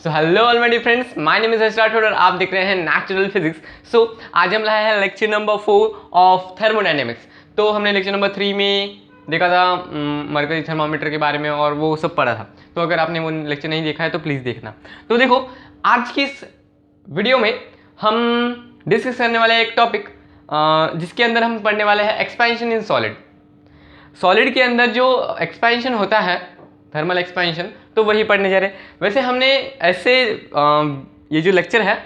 So hello all my dear friends, my name is Harshraj और आप देख रहे हैं नेचुरल फिजिक्स। सो आज हम लाए हैं लेक्चर नंबर 4 ऑफ थर्मोडायनेमिक्स। तो हमने लेक्चर नंबर 3 में देखा था मरकरी थर्मामीटर के बारे में और वो सब पढ़ा था। तो अगर आपने वो लेक्चर नहीं देखा है तो प्लीज़ देखना। तो देखो, आज की इस वीडियो में हम डिस्कस करने वाले हैं एक टॉपिक जिसके अंदर हम पढ़ने वाले हैं एक्सपेंशन इन सॉलिड। सॉलिड के अंदर जो एक्सपेंशन होता है, थर्मल एक्सपेंशन, तो वही पढ़ने जा रहे हैं। वैसे हमने ऐसे ये जो लेक्चर है,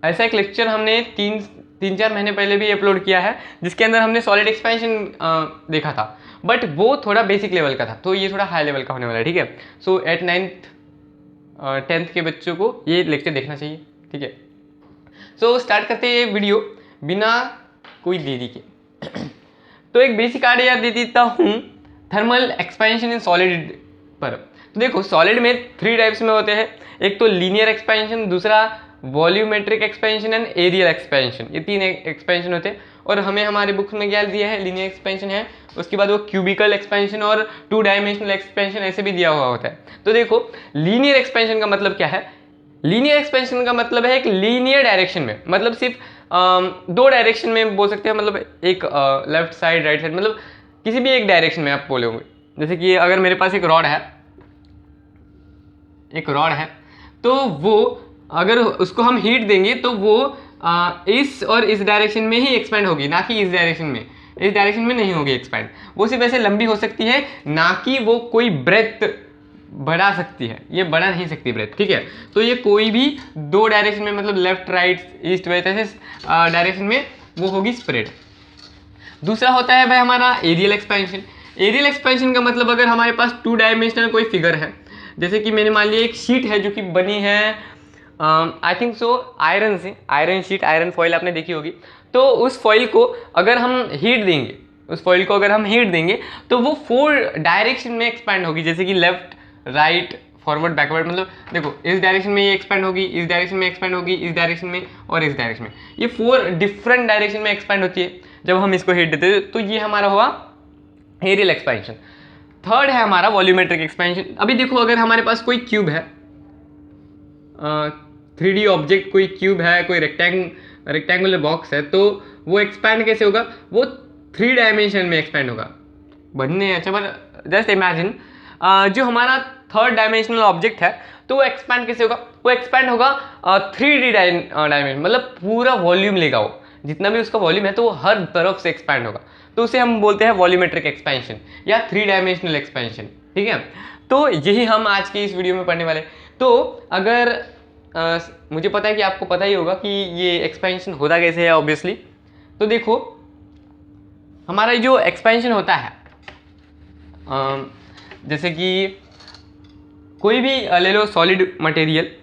ऐसा एक लेक्चर हमने तीन चार महीने पहले भी अपलोड किया है जिसके अंदर हमने सॉलिड एक्सपेंशन देखा था, बट वो थोड़ा बेसिक लेवल का था। तो ये थोड़ा हाई लेवल का होने वाला है, ठीक है। सो एट 9th 10th के बच्चों को ये लेक्चर देखना चाहिए, ठीक है। सो स्टार्ट करते हैं ये वीडियो बिना कोई देरी के। तो एक बेसिक आइडिया दे देता हूँ थर्मल एक्सपेंशन इन सॉलिड पर। तो देखो, सॉलिड में 3 टाइप्स में होते हैं। एक तो लीनियर एक्सपेंशन, दूसरा volumetric expansion and areal expansion. ये 3 एक्सपेंशन होते हैं और हमें हमारे बुक में क्या दिया है, लीनियर एक्सपेंशन है, उसके बाद वो क्यूबिकल एक्सपेंशन और 2 डायमेंशनल एक्सपेंशन ऐसे भी दिया हुआ होता है। तो देखो, लीनियर एक्सपेंशन का मतलब क्या है। लीनियर एक्सपेंशन का मतलब है एक लीनियर डायरेक्शन में, मतलब सिर्फ 2 डायरेक्शन में बोल सकते हैं, मतलब एक लेफ्ट साइड राइट साइड, मतलब किसी भी एक डायरेक्शन में आप बोलोगे। जैसे कि अगर मेरे पास एक रॉड है तो वो अगर उसको हम हीट देंगे तो वो इस और इस डायरेक्शन में ही एक्सपेंड होगी, ना कि इस डायरेक्शन में। इस डायरेक्शन में नहीं होगी एक्सपेंड, वो सिर्फ ऐसे लंबी हो सकती है, ना कि वो कोई ब्रेथ बढ़ा सकती है। ये बढ़ा नहीं सकती ब्रेथ, ठीक है। तो ये कोई भी 2 डायरेक्शन में, मतलब लेफ्ट राइट ईस्ट वेस्ट ऐसे डायरेक्शन में वो होगी स्प्रेड। दूसरा होता है भाई हमारा एरियल एक्सपेंशन। एरियल एक्सपेंशन का मतलब अगर हमारे पास 2 डायमेंशनल कोई फिगर है, जैसे कि मैंने मान लिया एक शीट है जो कि बनी है आई थिंक सो आयरन से, आयरन शीट, आयरन फॉइल आपने देखी होगी। तो उस फॉइल को अगर हम हीट देंगे, तो वो 4 डायरेक्शन में एक्सपैंड होगी, जैसे कि लेफ्ट राइट फॉरवर्ड बैकवर्ड। मतलब देखो, इस डायरेक्शन में ये एक्सपैंड होगी, इस डायरेक्शन में एक्सपैंड होगी, इस डायरेक्शन में और इस डायरेक्शन में। ये 4 डिफरेंट डायरेक्शन में एक्सपैंड होती है जब हम इसको हीट देते हैं। तो ये हमारा हुआ एरियल एक्सपेंशन। थर्ड है हमारा वॉल्यूमेट्रिक एक्सपेंशन। अभी देखो, अगर हमारे पास कोई क्यूब है, 3D ऑब्जेक्ट, कोई क्यूब है, कोई रेक्टेंगुलर बॉक्स है, तो वो एक्सपैंड कैसे होगा, वो 3 डायमेंशन में एक्सपैंड होगा। बनने अच्छा, पर जस्ट इमेजिन जो हमारा 3rd डायमेंशनल ऑब्जेक्ट है, तो वो एक्सपैंड कैसे होगा, वो एक्सपैंड होगा 3D डायमेंशन, मतलब पूरा वॉल्यूम लेगा। वो जितना भी उसका वॉल्यूम है तो वो हर तरफ से एक्सपैंड होगा। तो उसे हम बोलते हैं वॉल्यूमेट्रिक एक्सपेंशन या 3 डायमेंशनल एक्सपेंशन, ठीक है। तो यही हम आज की इस वीडियो में पढ़ने वाले। तो अगर मुझे पता है कि आपको पता ही होगा कि ये एक्सपेंशन होता कैसे है ऑब्वियसली। तो देखो, हमारा जो एक्सपेंशन होता है, जैसे कि कोई भी ले लो सॉलिड मटेरियल,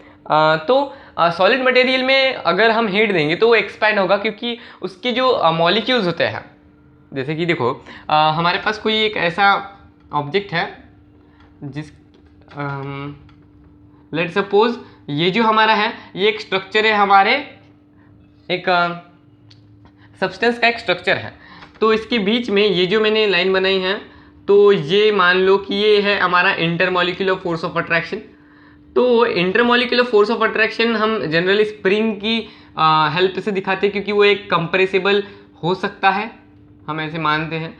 तो सॉलिड मटेरियल में अगर हम हीट देंगे तो वो एक्सपैंड होगा, क्योंकि उसके जो मॉलिक्यूल्स होते हैं, जैसे कि देखो हमारे पास कोई एक ऐसा ऑब्जेक्ट है जिस लेट सपोज ये जो हमारा है, ये एक स्ट्रक्चर है, हमारे एक सब्सटेंस का एक स्ट्रक्चर है। तो इसके बीच में ये जो मैंने लाइन बनाई है, तो ये मान लो कि ये है हमारा इंटरमॉलिक्यूलर फोर्स ऑफ अट्रैक्शन। तो इंटरमॉलिक्यूलर फोर्स ऑफ अट्रैक्शन हम जनरली स्प्रिंग की हेल्प से दिखाते हैं, क्योंकि वो एक कंप्रेसिबल हो सकता है। हम ऐसे मानते हैं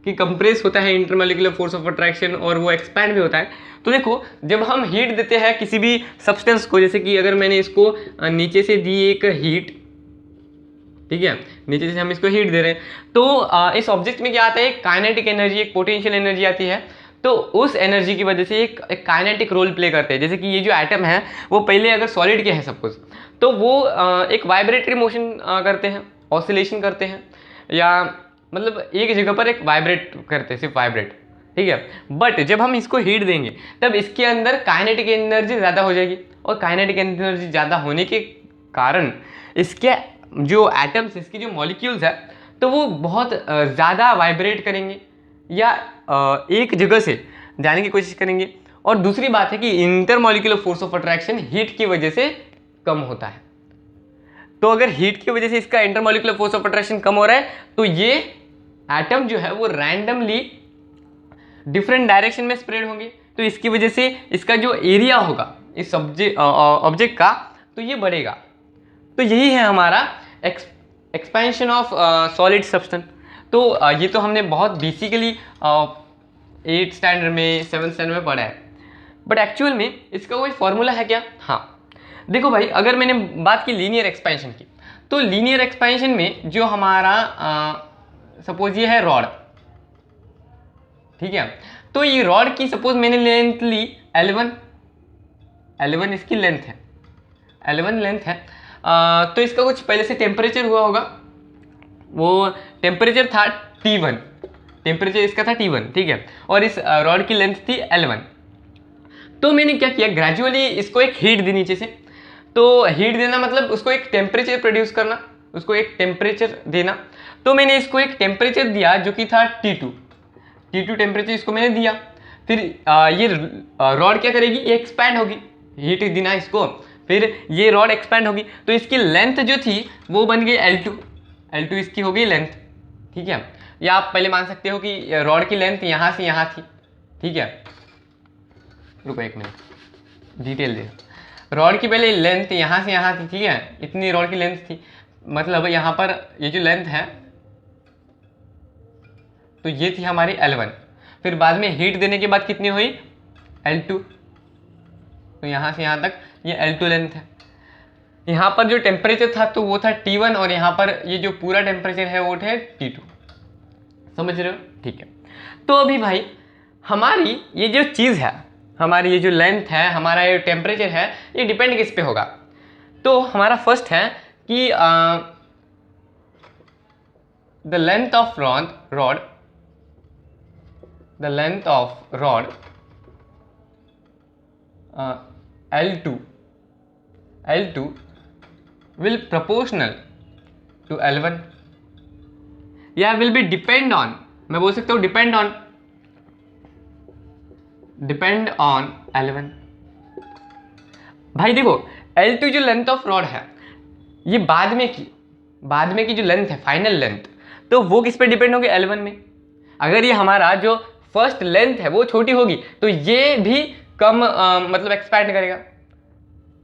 कि कंप्रेस होता है इंटरमॉलिक्यूलर फोर्स ऑफ अट्रैक्शन और वो एक्सपैंड भी होता है। तो देखो, जब हम हीट देते हैं किसी भी सब्सटेंस को, जैसे कि अगर मैंने इसको नीचे से दी एक हीट, ठीक है, नीचे से हम इसको हीट दे रहे हैं, तो इस ऑब्जेक्ट में क्या आता है, काइनेटिक एनर्जी, एक पोटेंशियल एनर्जी आती है। तो उस एनर्जी की वजह से एक काइनेटिक रोल प्ले करते हैं। जैसे कि ये जो एटम है वो पहले अगर सॉलिड के हैं सपोज, तो वो एक वाइब्रेटरी मोशन करते हैं, ऑसिलेशन करते हैं, या मतलब एक जगह पर एक वाइब्रेट करते हैं, सिर्फ वाइब्रेट, ठीक है। बट जब हम इसको हीट देंगे तब इसके अंदर काइनेटिक एनर्जी ज़्यादा हो जाएगी, और काइनेटिक एनर्जी ज़्यादा होने के कारण इसके जो एटम्स, इसकी जो मॉलिक्यूल्स है, तो वो बहुत ज़्यादा वाइब्रेट करेंगे या एक जगह से जाने की कोशिश करेंगे। और दूसरी बात है कि intermolecular force of attraction heat की वजह से कम होता है। तो अगर हीट की वजह से इसका इंटरमॉलिक्यूलर फोर्स ऑफ अट्रैक्शन कम हो रहा है, तो ये एटम जो है वो रैंडमली डिफरेंट डायरेक्शन में स्प्रेड होंगे। तो इसकी वजह से इसका जो एरिया होगा इस ऑब्जेक्ट का तो ये बढ़ेगा। तो यही है हमारा एक्सपेंशन ऑफ सॉलिड सब्सटेंस। तो ये तो हमने बहुत बेसिकली 8th स्टैंडर्ड में 7th स्टैंडर्ड में पढ़ा है, बट एक्चुअल में इसका कोई फॉर्मूला है क्या? हाँ देखो भाई, अगर मैंने बात की लीनियर एक्सपेंशन की, तो लीनियर एक्सपेंशन में जो हमारा सपोज ये है रॉड, ठीक है, तो ये रॉड की सपोज मैंने लेंथ ली L1 इसकी लेंथ है, L1 लेंथ है, तो इसका कुछ पहले से टेम्परेचर हुआ होगा, वो टेम्परेचर था T1, टेम्परेचर इसका था T1, ठीक है, और इस रॉड की लेंथ थी L1। तो मैंने क्या किया, ग्रेजुअली इसको एक हीट दी नीचे से। तो हीट देना मतलब उसको एक टेम्परेचर प्रोड्यूस करना, उसको एक टेम्परेचर देना। तो मैंने इसको एक टेम्परेचर दिया जो कि था T2 टेम्परेचर इसको मैंने दिया। फिर ये रॉड क्या करेगी, ये एक्सपैंड होगी, हीट देना इसको, फिर ये रॉड एक्सपैंड होगी, तो इसकी लेंथ जो थी वो बन गई L2 इसकी हो गई लेंथ, ठीक है। या आप पहले मान सकते हो कि रॉड की लेंथ यहाँ से यहाँ थी, ठीक है, रुको एक मिनट डिटेल दे। रॉड की पहले लेंथ यहाँ से यहाँ थी, ठीक है, इतनी रॉड की लेंथ थी, मतलब यहाँ पर ये जो लेंथ है तो ये थी हमारी L1। फिर बाद में हीट देने के बाद कितनी हुई L2, तो यहाँ से यहाँ तक ये L2 लेंथ है। यहाँ पर जो टेम्परेचर था तो वो था T1, और यहाँ पर ये जो पूरा टेम्परेचर है वो है T2, समझ रहे हो, ठीक है। तो अभी भाई हमारी ये जो चीज़ है, हमारी ये जो लेंथ है, हमारा ये टेम्परेचर है, ये डिपेंड किस पे होगा। तो हमारा फर्स्ट है कि the length of rod L2 will proportional to L1 या will be depend on, मैं बोल सकता हूँ डिपेंड ऑन L1। भाई देखो L2 जो लेंथ ऑफ रॉड है ये बाद में की जो लेंथ है, फाइनल लेंथ, तो वो किस पे डिपेंड होगी, L1 में। अगर ये हमारा जो फर्स्ट लेंथ है वो छोटी होगी तो ये भी कम मतलब एक्सपैंड करेगा,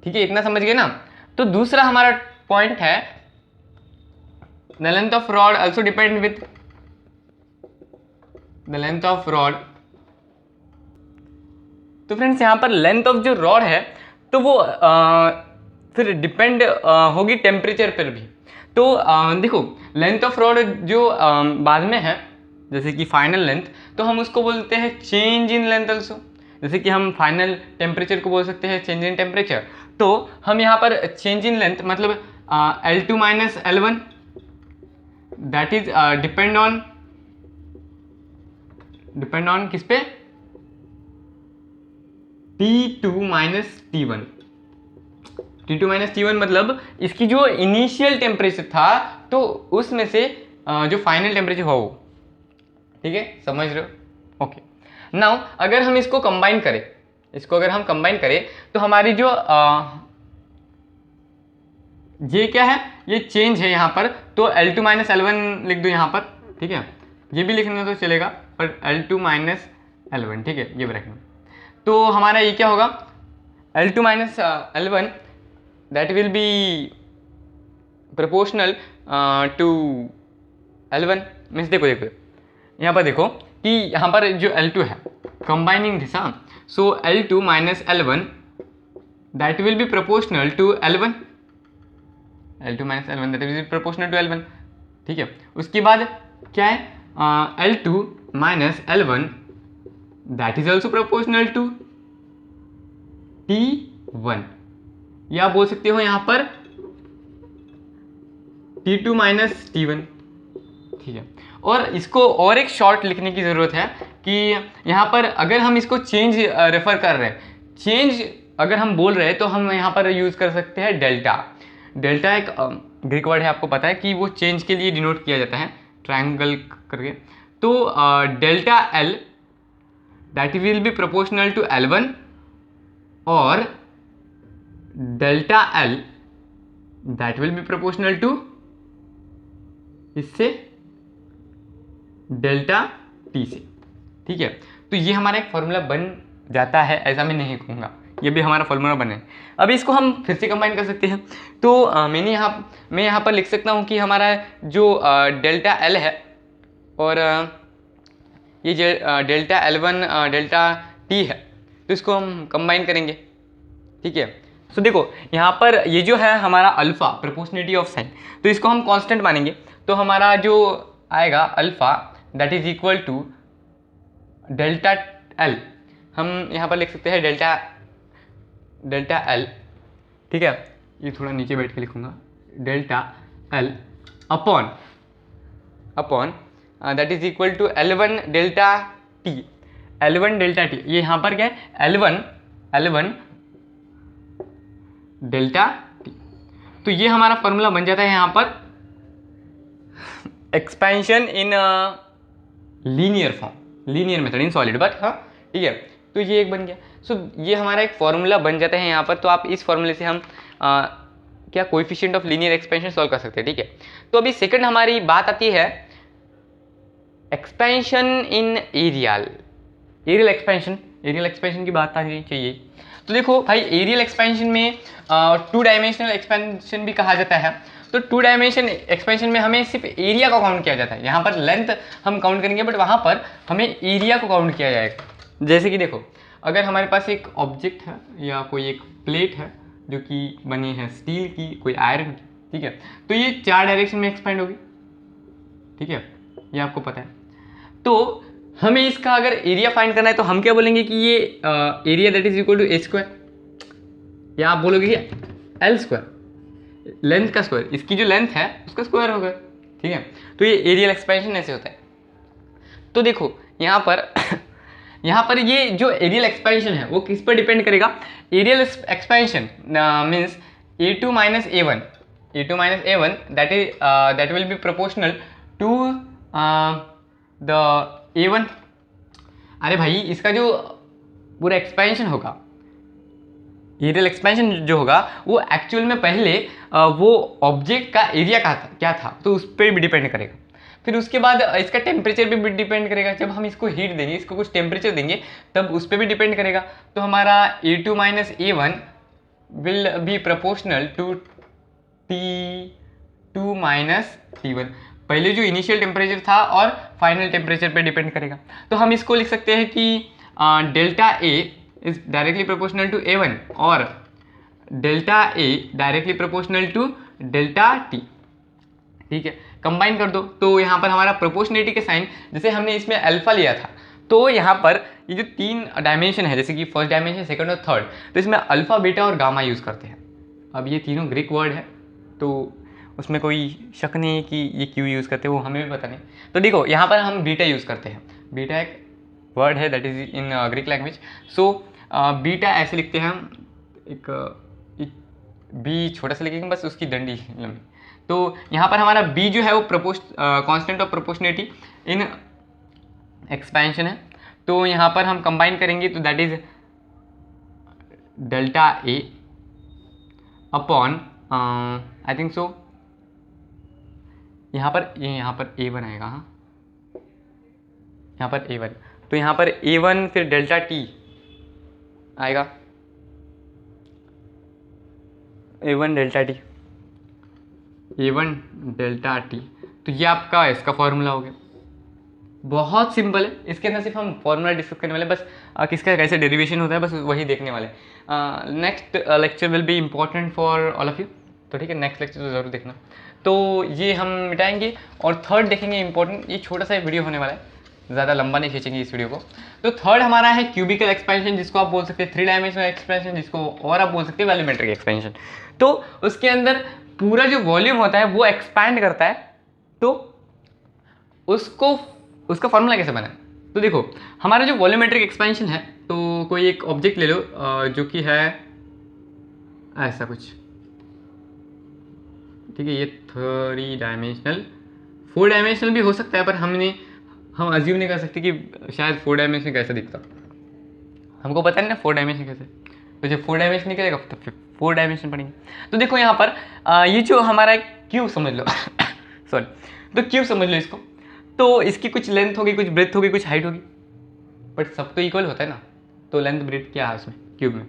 ठीक है, इतना समझ गए ना। तो दूसरा हमारा पॉइंट है the length of rod also depend with the length of rod. तो फ्रेंड्स यहाँ पर लेंथ ऑफ जो रॉड है तो वो फिर डिपेंड होगी टेम्परेचर पर भी। तो देखो लेंथ ऑफ रॉड जो बाद में है जैसे कि फाइनल लेंथ, तो हम उसको बोलते हैं चेंज इन लेंथ ऑल्सो। जैसे कि हम फाइनल टेम्परेचर को बोल सकते हैं चेंज इन टेम्परेचर, तो हम यहाँ पर चेंज इन लेंथ मतलब L2 minus L1 that is depend on किस पे, T2 माइनस T1 मतलब इसकी जो इनिशियल टेम्परेचर था तो उसमें से जो फाइनल टेम्परेचर हो वो, ठीक है, समझ रहे हो, ओके। नाउ अगर हम इसको कंबाइन करें, तो हमारी जो ये क्या है, ये चेंज है यहाँ पर, तो L2 माइनस L1 लिख दो यहाँ पर, ठीक है, ये भी लिखना तो चलेगा पर L2 माइनस L1, ठीक है, ये भी रखना। तो हमारा ये क्या होगा, L2 minus L1 that will be proportional to L1। Means देखो यहाँ पर देखो कि यहाँ पर जो L2 है combining this, so L2 minus L1 that will be proportional to L1, L2 minus L1 that will be proportional to L1, ठीक है। उसके बाद क्या है, L2 minus L1 that is also proportional to T1, या बोल सकते हो यहाँ पर T2 माइनस T1, ठीक है। और इसको और एक शॉर्ट लिखने की ज़रूरत है कि यहाँ पर अगर हम इसको चेंज रेफर कर रहे हैं, चेंज अगर हम बोल रहे हैं तो हम यहाँ पर यूज़ कर सकते हैं डेल्टा एक ग्रीक वर्ड है, आपको पता है कि वो चेंज के लिए डिनोट किया जाता है ट्रायंगल करके। तो delta L that will be proportional to L1 और delta L that will be proportional to इससे डेल्टा T से, ठीक है। तो ये हमारा एक फॉर्मूला बन जाता है, ऐसा मैं नहीं कहूँगा, ये भी हमारा फॉर्मूला बने। अब इसको हम फिर से कंबाइन कर सकते हैं। तो मैं यहाँ पर लिख सकता हूँ कि हमारा जो डेल्टा एल है और ये डेल्टा L1 डेल्टा टी है, तो इसको हम कंबाइन करेंगे। ठीक है, तो देखो यहाँ पर ये जो है हमारा अल्फ़ा प्रोपोर्शनलिटी ऑफ साइन, तो इसको हम कांस्टेंट मानेंगे। तो हमारा जो आएगा alpha that is equal to delta L, हम यहाँ पर लिख सकते हैं डेल्टा एल। ठीक है, ये थोड़ा नीचे बैठ के लिखूँगा, delta L upon that is equal to L1 delta टी। L1 डेल्टा टी, ये यहाँ पर क्या है, L1 डेल्टा टी। तो ये हमारा फॉर्मूला बन जाता है यहाँ पर expansion in linear form, linear method in solid, but हाँ ठीक है। तो ये एक बन गया। सो ये हमारा एक फॉर्मूला बन जाता है यहाँ पर। तो आप इस फॉर्मूले से हम क्या coefficient of linear expansion solve कर सकते हैं। ठीक है, तो अभी सेकंड हमारी बात आती है एक्सपेंशन इन एरियल एक्सपेंशन की बात आनी चाहिए। तो देखो भाई, एरियल एक्सपेंशन में 2 डायमेंशनल एक्सपेंशन भी कहा जाता है। तो 2 डायमेंशन एक्सपेंशन में हमें सिर्फ एरिया को काउंट किया जाता है। यहाँ पर लेंथ हम काउंट करेंगे, बट वहाँ पर हमें एरिया को काउंट किया जाएगा। जैसे कि देखो, अगर हमारे पास एक ऑब्जेक्ट है या कोई एक प्लेट है जो कि बनी है स्टील की, कोई आयरन की, ठीक है, तो ये 4 डायरेक्शन में एक्सपेंड होगी। ठीक है, ये आपको पता है। तो हमें इसका अगर एरिया फाइंड करना है तो हम क्या बोलेंगे कि ये area that is equal to a square, या आप बोलोगे कि एल स्क्वायर, लेंथ का स्क्वायर, इसकी जो लेंथ है उसका स्क्वायर होगा। ठीक है, तो ये एरियल एक्सपेंशन ऐसे होता है। तो देखो यहाँ पर ये जो एरियल एक्सपेंशन है वो किस पर डिपेंड करेगा। Areal expansion means A2 minus A1 that will be proportional to the A1। अरे भाई, इसका जो पूरा एक्सपेंशन होगा, एरियल एक्सपेंशन जो होगा वो एक्चुअल में पहले वो ऑब्जेक्ट का एरिया क्या था तो उस पर भी डिपेंड करेगा। फिर उसके बाद इसका टेम्परेचर भी डिपेंड करेगा। जब हम इसको हीट देंगे, इसको कुछ टेम्परेचर देंगे, तब उस पर भी डिपेंड करेगा। तो हमारा A2 minus A1 will be proportional to T2 minus T1। पहले जो इनिशियल टेम्परेचर था और फाइनल टेम्परेचर पे डिपेंड करेगा। तो हम इसको लिख सकते हैं कि delta A is directly proportional to A1 और delta A directly proportional to delta T। ठीक है, कंबाइन कर दो। तो यहाँ पर हमारा प्रोपोर्शनलिटी के साइन, जैसे हमने इसमें अल्फा लिया था, तो यहाँ पर ये जो 3 डायमेंशन है, जैसे कि फर्स्ट डायमेंशन, सेकंड और थर्ड, तो इसमें अल्फा, बीटा और गामा यूज़ करते हैं। अब ये तीनों ग्रीक वर्ड है, तो उसमें कोई शक नहीं है कि ये क्यों यूज़ करते हैं, वो हमें भी पता नहीं। तो देखो यहाँ पर हम बीटा यूज़ करते हैं। बीटा एक वर्ड है that is in Greek language. So beta ऐसे लिखते हैं हम, एक बी छोटा सा लिखेंगे बस, उसकी डंडी लंबी। तो यहाँ पर हमारा बी जो है वो constant of proportionality in expansion है। तो यहाँ पर हम कंबाइन करेंगे तो that is delta A upon I think so यहाँ पर A1 आएगा। हाँ, यहाँ पर A1, तो यहाँ पर A1 फिर डेल्टा T आएगा, A1 डेल्टा T। तो ये आपका इसका फॉर्मूला हो गया। बहुत सिंपल है, इसके अंदर सिर्फ हम फॉर्मूला डिस्कस करने वाले, बस किसका कैसे डेरिवेशन होता है बस वही देखने वाले। Next lecture will be important for all of you. तो ठीक है, नेक्स्ट लेक्चर तो ज़रूर देखना। तो ये हम मिटाएंगे और थर्ड देखेंगे इंपॉर्टेंट। ये छोटा सा वीडियो होने वाला है, ज़्यादा लंबा नहीं खींचेंगे इस वीडियो को। तो थर्ड हमारा है क्यूबिकल एक्सपेंशन, जिसको आप बोल सकते हैं 3 डायमेंशनल एक्सपेंशन, जिसको और आप बोल सकते हैं वॉल्यूमेट्रिक एक्सपेंशन। तो उसके अंदर पूरा जो वॉल्यूम होता है वो एक्सपैंड करता है। तो उसका फॉर्मूला कैसे बना है, तो देखो हमारा जो वॉल्यूमेट्रिक एक्सपेंशन है, तो कोई एक ऑब्जेक्ट ले लो जो कि है ऐसा कुछ। ठीक है, ये 3 डायमेंशनल, 4 डायमेंशनल भी हो सकता है, पर हम अज्यूम नहीं कर सकते कि शायद 4 डायमेंशन कैसे दिखता। हमको पता नहीं ना 4 डायमेंशन कैसे, तो जब 4 डायमेंशन निकलेगा तो फिर 4 डायमेंशन पढ़ेंगे। तो देखो यहाँ पर ये जो हमारा क्यूब समझ लो सॉरी, तो क्यूब समझ लो इसको। तो इसकी कुछ लेंथ होगी, कुछ ब्रेथ होगी, कुछ हाइट होगी, बट सब तो इक्वल होता है ना। तो लेंथ ब्रेथ क्या है उसमें क्यूब में,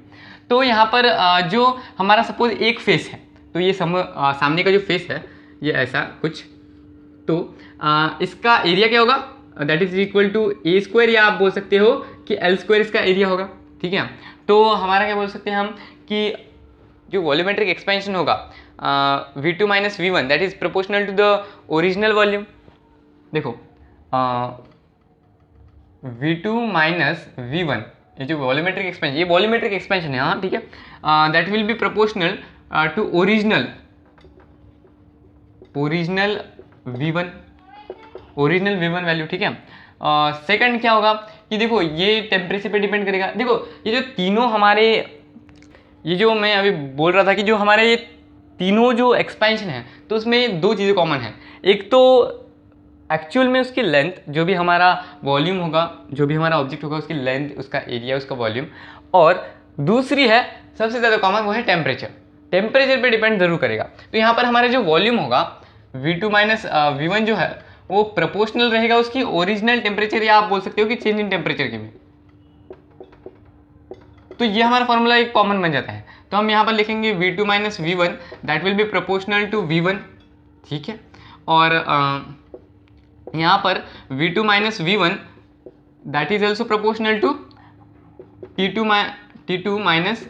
तो यहाँ पर जो हमारा सपोज एक फेस है, तो ये सामने का जो फेस है ये ऐसा कुछ, तो इसका एरिया क्या होगा, that is equal to a square, या आप बोल सकते हो कि एल स्क्वायर इसका एरिया होगा, ठीक है। तो हमारा क्या बोल सकते हैं हम कि जो वॉल्यूमेट्रिक एक्सपेंशन होगा V2 minus V1 that is proportional to the original volume. देखो V2 माइनस V1, ये जो वॉल्यूमेट्रिक एक्सपेंशन, ये वॉल्यूमेट्रिक एक्सपेंशन है, हाँ ठीक है, that will be proportional to original V1 value, ठीक है। सेकंड क्या होगा कि देखो ये टेम्परेचर पे डिपेंड करेगा। देखो ये जो तीनों हमारे, ये जो मैं अभी बोल रहा था कि जो हमारे ये तीनों जो एक्सपेंशन है, तो उसमें दो चीज़ें कॉमन हैं। एक तो एक्चुअल में उसकी लेंथ, जो भी हमारा वॉल्यूम होगा, जो भी हमारा ऑब्जेक्ट होगा, उसकी लेंथ, उसका एरिया, उसका वॉल्यूम, और दूसरी है सबसे ज़्यादा कॉमन, वो है टेम्परेचर। टेम्परेचर पे डिपेंड जरूर करेगा। तो यहाँ पर हमारा जो वॉल्यूम होगा V2 माइनस V1 जो है वो प्रोपोर्शनल रहेगा उसकी ओरिजिनल टेम्परेचर, या आप बोल सकते हो कि चेंज इन टेम्परेचर के में। तो ये हमारा फॉर्मूला एक कॉमन बन जाता है। तो हम यहाँ पर लिखेंगे V2 minus V1 that will be proportional to V1, ठीक है। और यहाँ पर V2 minus V1 that is also proportional to T2 minus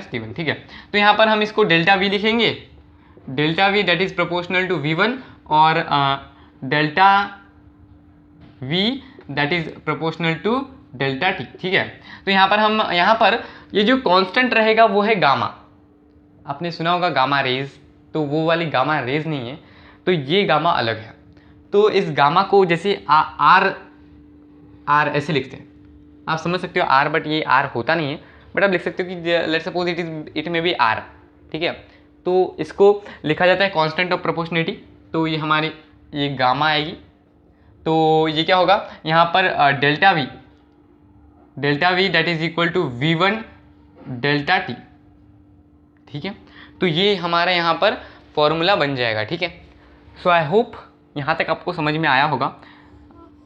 T1, ठीक है। तो यहाँ पर हम इसको डेल्टा V लिखेंगे, delta V that is proportional to V1, और delta V that is proportional to delta T, ठीक है। तो यहाँ पर ये जो कांस्टेंट रहेगा वो है गामा। आपने सुना होगा गामा रेज, तो वो वाली गामा रेज नहीं है, तो ये गामा अलग है। तो इस गामा को जैसे आर ऐसे लिखते हैं, आप समझ सकते हो आर, बट ये आर होता नहीं है, बट आप लिख सकते हो कि let's suppose it may be R, ठीक है। तो इसको लिखा जाता है कांस्टेंट ऑफ प्रोपोर्शनलिटी। तो ये हमारी ये गामा आएगी, तो ये क्या होगा यहाँ पर delta V that is equal to V1 delta T, ठीक है। तो ये हमारा यहाँ पर फॉर्मूला बन जाएगा, ठीक है। सो आई होप यहाँ तक आपको समझ में आया होगा।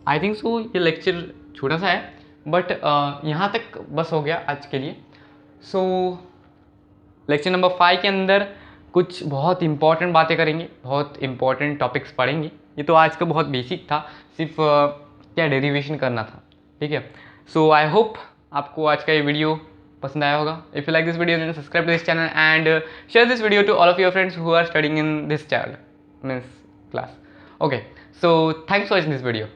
आई थिंक सो ये लेक्चर छोटा सा है, बट यहाँ तक बस हो गया आज के लिए। सो लेक्चर नंबर 5 के अंदर कुछ बहुत इंपॉर्टेंट बातें करेंगे, बहुत इंपॉर्टेंट टॉपिक्स पढ़ेंगे। ये तो आज का बहुत बेसिक था, सिर्फ क्या डेरिवेशन करना था, ठीक है। सो आई होप आपको आज का ये वीडियो पसंद आया होगा। If you like this video then subscribe to this channel and share this video to all of your friends who are studying in this child means class. Okay, so thanks for watching this video.